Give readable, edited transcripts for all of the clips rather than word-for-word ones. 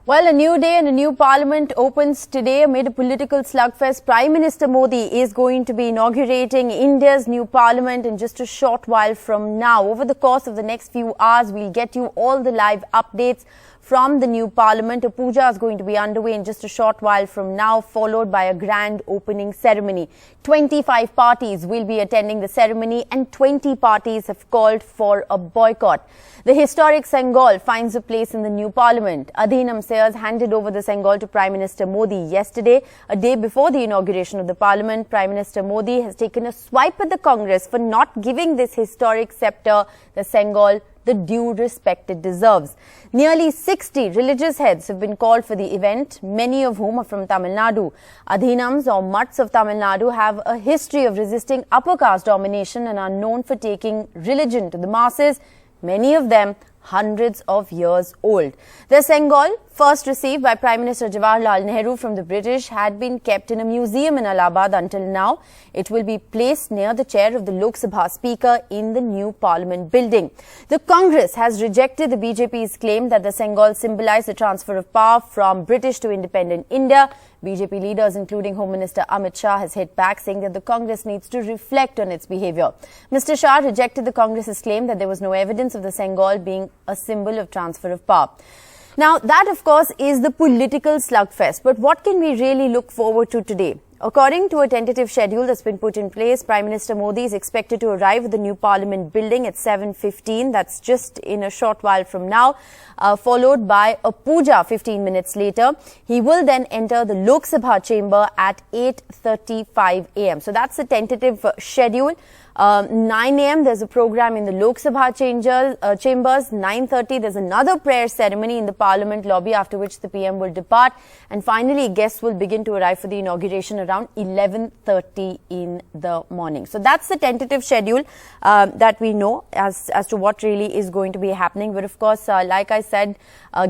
Well, a new day and a new parliament opens today amid a political slugfest. Prime Minister Modi is going to be inaugurating India's new parliament in just a short while from now. Over the course of the next few hours, we'll get you all the live updates from the new parliament. A puja is going to be underway in just a short while from now, followed by a grand opening ceremony. 25 parties will be attending the ceremony and 20 parties have called for a boycott. The historic Sengol finds a place in the new parliament. Adhinam sayers handed over the Sengol to Prime Minister Modi yesterday. A day before the inauguration of the parliament, Prime Minister Modi has taken a swipe at the Congress for not giving this historic sceptre, the Sengol, the due respect it deserves. Nearly 60 religious heads have been called for the event, many of whom are from Tamil Nadu. Adhinams or Mutts of Tamil Nadu have a history of resisting upper caste domination and are known for taking religion to the masses, many of them hundreds of years old. The Sengol, first received by Prime Minister Jawaharlal Nehru from the British, had been kept in a museum in Allahabad until now. It will be placed near the chair of the Lok Sabha Speaker in the new Parliament building. The Congress has rejected the BJP's claim that the Sengol symbolized the transfer of power from British to independent India. BJP leaders, including Home Minister Amit Shah, has hit back, saying that the Congress needs to reflect on its behaviour. Mr. Shah rejected the Congress's claim that there was no evidence of the Sengol being a symbol of transfer of power. Now, that, of course, is the political slugfest. But what can we really look forward to today? According to a tentative schedule that's been put in place, Prime Minister Modi is expected to arrive at the new Parliament building at 7:15. That's just in a short while from now, followed by a puja 15 minutes later. He will then enter the Lok Sabha chamber at 8:35 a.m. So that's the tentative schedule. 9 a.m. there's a program in the Lok Sabha chambers. 9:30 there's another prayer ceremony in the Parliament lobby, after which the PM will depart. And finally, guests will begin to arrive for the inauguration around 11:30 in the morning. So that's the tentative schedule that we know as to what really is going to be happening. But of course, like I said,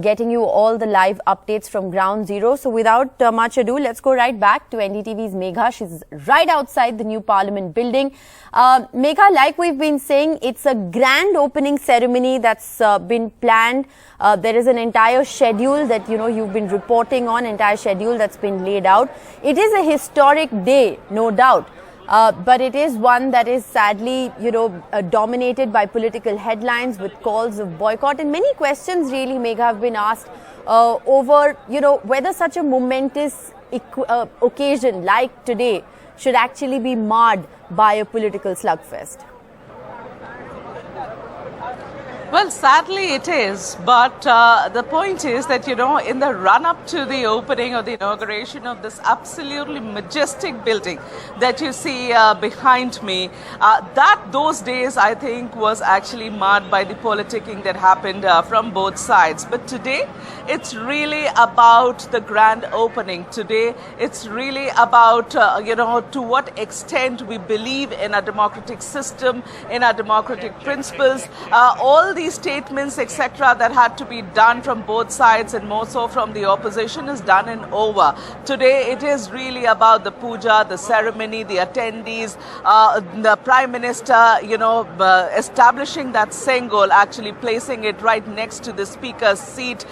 getting you all the live updates from ground zero. So without much ado, let's go right back to NDTV's Megha. She's right outside the new Parliament building. Megha, like we've been saying, it's a grand opening ceremony that's been planned. There is an entire schedule that, you've been reporting on, entire schedule that's been laid out. It is a historic day, no doubt. But it is one that is sadly, dominated by political headlines with calls of boycott. And many questions really, Megha, have been asked over, whether such a momentous occasion like today should actually be marred by a political slugfest. Well, sadly it is, but the point is that, in the run-up to the opening or the inauguration of this absolutely majestic building that you see behind me, those days, I think, was actually marred by the politicking that happened from both sides. But today, it's really about the grand opening. Today, it's really about, to what extent we believe in a democratic system, in our democratic principles, all these statements, etc., that had to be done from both sides and more so from the opposition is done and over. Today, it is really about the puja, the ceremony, the attendees, the Prime Minister, establishing that Sengol, actually placing it right next to the Speaker's seat.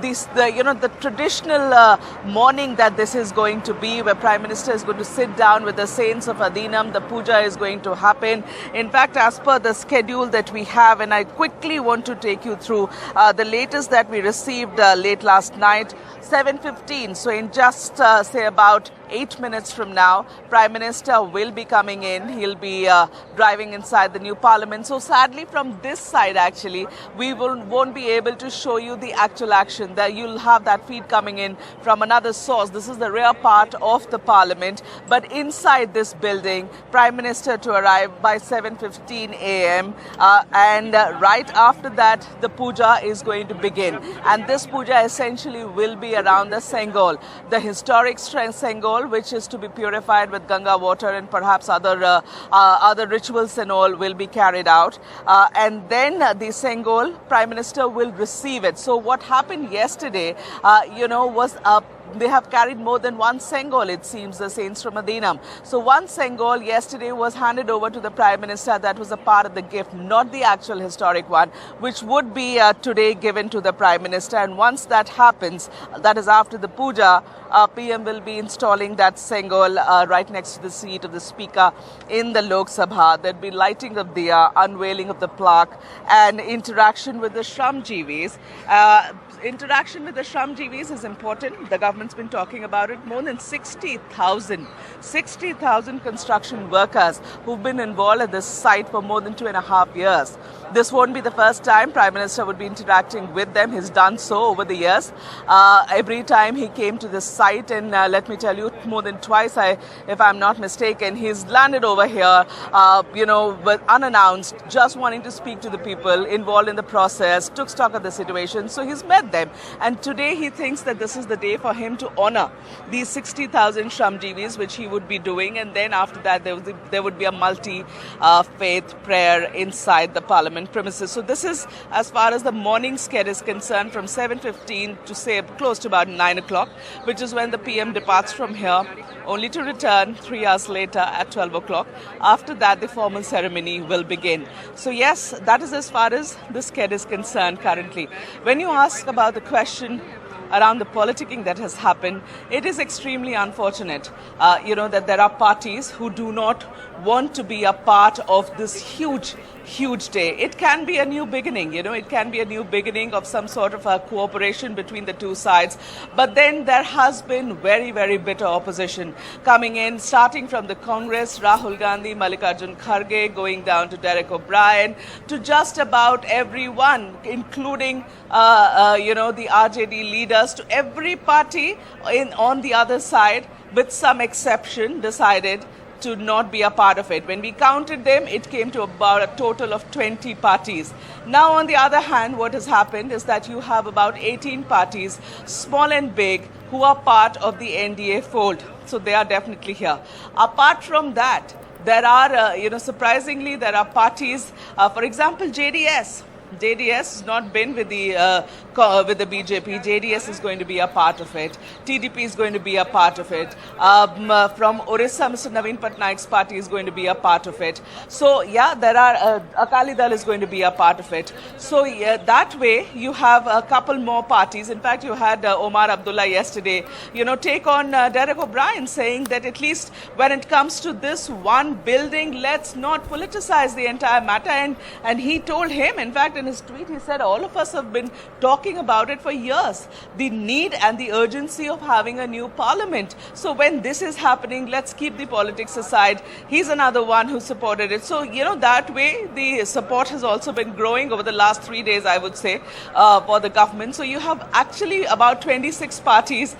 The traditional morning that this is going to be, where Prime Minister is going to sit down with the saints of Adhinam. The puja is going to happen. In fact, as per the schedule that we have, and I quickly want to take you through the latest that we received late last night, 7:15. So in just say about 8 minutes from now, Prime Minister will be coming in. He'll be driving inside the new Parliament. So sadly, from this side, actually, we won't be able to show you the actual action. That you'll have that feed coming in from another source. This is the rear part of the Parliament. But inside this building, Prime Minister to arrive by 7:15 a.m. And right after that, the puja is going to begin. And this puja essentially will be around the Sengol, the historic Sengol, which is to be purified with Ganga water, and perhaps other rituals and all will be carried out. And then the Sengol, Prime Minister will receive it. So what happened yesterday, was a They have carried more than one Sengol, it seems, the saints from Medina. So one Sengol yesterday was handed over to the Prime Minister. That was a part of the gift, not the actual historic one, which would be today given to the Prime Minister. And once that happens, that is after the puja, PM will be installing that Sengol right next to the seat of the Speaker in the Lok Sabha. There'll be lighting of the unveiling of the plaque and interaction with the Shramjeevis. Interaction with the Shramjeevis is important. The government's been talking about it. More than 60,000 construction workers who've been involved at this site for more than 2.5 years. This won't be the first time Prime Minister would be interacting with them. He's done so over the years. Every time he came to this site, and let me tell you, more than twice, if I'm not mistaken, he's landed over here, but unannounced, just wanting to speak to the people involved in the process, took stock of the situation. So he's met them. And today he thinks that this is the day for him to honor these 60,000 Shramjeevis, which he would be doing. And then after that, there would be a multi-faith prayer inside the Parliament premises. So this is as far as the morning scare is concerned, from 7:15 to say close to about 9 o'clock, which is when the PM departs from here, only to return 3 hours later at 12 o'clock. After that, the formal ceremony will begin. So yes, that is as far as the scare is concerned currently. When you ask about the question around the politicking that has happened, it is extremely unfortunate, that there are parties who do not want to be a part of this huge day. It can be a new beginning, it can be a new beginning of some sort of a cooperation between the two sides. But then there has been very, very bitter opposition coming in, starting from the Congress, Rahul Gandhi, Mallikarjun Kharge, going down to Derek O'Brien, to just about everyone, including, the RJD leaders, to every party on the other side, with some exception, decided to not be a part of it. When we counted them, it came to about a total of 20 parties. Now, on the other hand, what has happened is that you have about 18 parties, small and big, who are part of the NDA fold. So they are definitely here. Apart from that, there are, surprisingly, there are parties, for example, JDS. JDS has not been with the BJP. JDS is going to be a part of it. TDP is going to be a part of it. From Orissa, Mr. Naveen Patnaik's party is going to be a part of it. So, yeah, there are Akali Dal is going to be a part of it. So, yeah, that way you have a couple more parties. In fact, you had Omar Abdullah yesterday, take on Derek O'Brien, saying that at least when it comes to this one building, let's not politicize the entire matter. And he told him, in fact, in his tweet, he said, all of us have been talking about it for years, the need and the urgency of having a new parliament. So when this is happening, let's keep the politics aside. He's another one who supported it. So, that way the support has also been growing over the last 3 days, I would say, for the government. So you have actually about 26 parties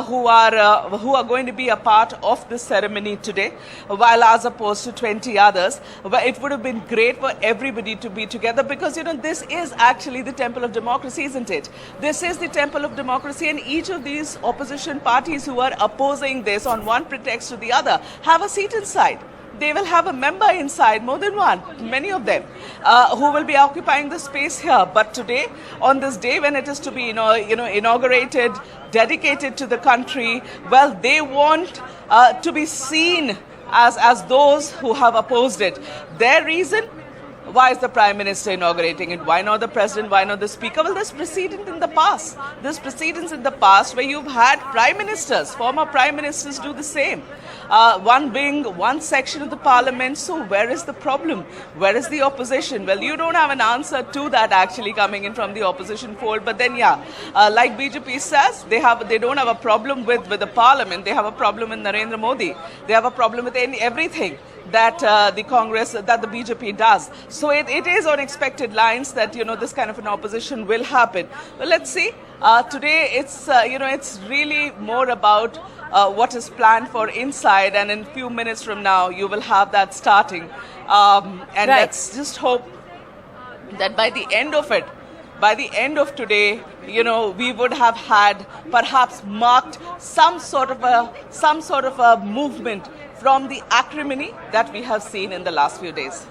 who are going to be a part of this ceremony today, while as opposed to 20 others. But it would have been great for everybody to be together, because, this is actually the temple of democracy, isn't it? This is the temple of democracy, and each of these opposition parties who are opposing this on one pretext to the other have a seat inside. They will have a member inside, more than one, many of them, who will be occupying the space here. But today, on this day when it is to be, inaugurated, dedicated to the country, well, they want to be seen as those who have opposed it. Their reason? Why is the Prime Minister inaugurating it? Why not the President? Why not the Speaker? Well, there's precedent in the past. There's precedents in the past where you've had Prime Ministers, former Prime Ministers do the same. One wing, one section of the Parliament. So where is the problem? Where is the opposition? Well, you don't have an answer to that actually coming in from the opposition fold. But then, like BJP says, they don't have a problem with the Parliament. They have a problem with Narendra Modi. They have a problem with everything that the Congress, that the BJP does. So it is on expected lines that, this kind of an opposition will happen. Well, let's see. Today, it's really more about what is planned for inside, and in a few minutes from now, you will have that starting. And let's just hope that by the end of it, by the end of today, we would have had perhaps marked some sort of a movement from the acrimony that we have seen in the last few days.